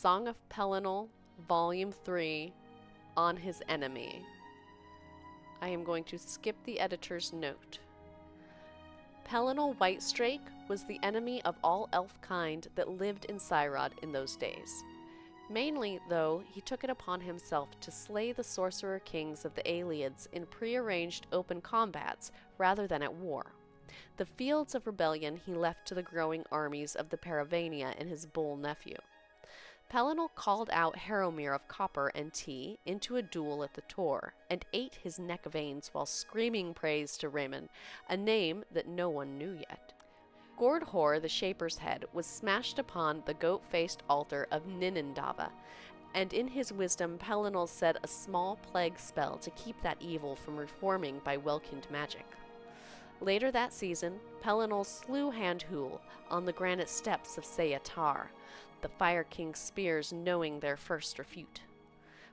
Song of Pelinal, Volume 3, On His Enemy. I am going to skip the editor's note. Pelinal Whitestrake was the enemy of all elf kind that lived in Cyrod in those days. Mainly, though, he took it upon himself to slay the sorcerer kings of the Aelids in prearranged open combats rather than at war. The fields of rebellion he left to the growing armies of the Paravania and his bull nephew. Pelinal called out Haromir of Copper and Tea into a duel at the Tor, and ate his neck veins while screaming praise to Raymond, a name that no one knew yet. Gordhor, the Shaper's head, was smashed upon the goat-faced altar of Ninindava, and in his wisdom Pelinal said a small plague spell to keep that evil from reforming by Welkind magic. Later that season, Pelinal slew Handhul on the granite steps of Seyatar, the Fire King's spears knowing their first refute.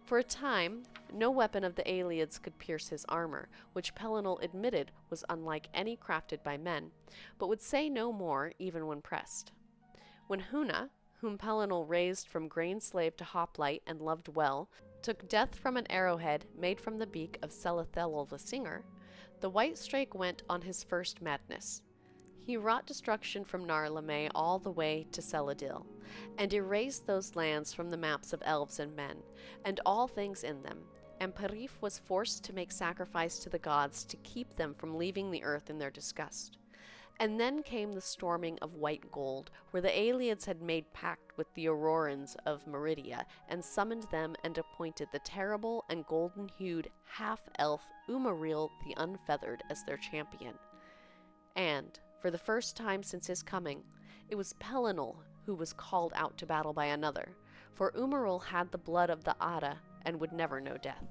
For a time, no weapon of the Aelids could pierce his armor, which Pelinal admitted was unlike any crafted by men, but would say no more even when pressed. When Huna, whom Pelinal raised from grain slave to hoplite and loved well, took death from an arrowhead made from the beak of Selathelel the singer, the Whitestrake went on his first madness. He wrought destruction from Narlamay all the way to Seladil, and erased those lands from the maps of elves and men, and all things in them, and Perif was forced to make sacrifice to the gods to keep them from leaving the earth in their disgust. And then came the storming of White Gold, where the Aelids had made pact with the Aurorans of Meridia, and summoned them and appointed the terrible and golden-hued half-elf Umaril the Unfeathered as their champion. And, for the first time since his coming, it was Pelinal who was called out to battle by another, for Umaril had the blood of the Ada and would never know death.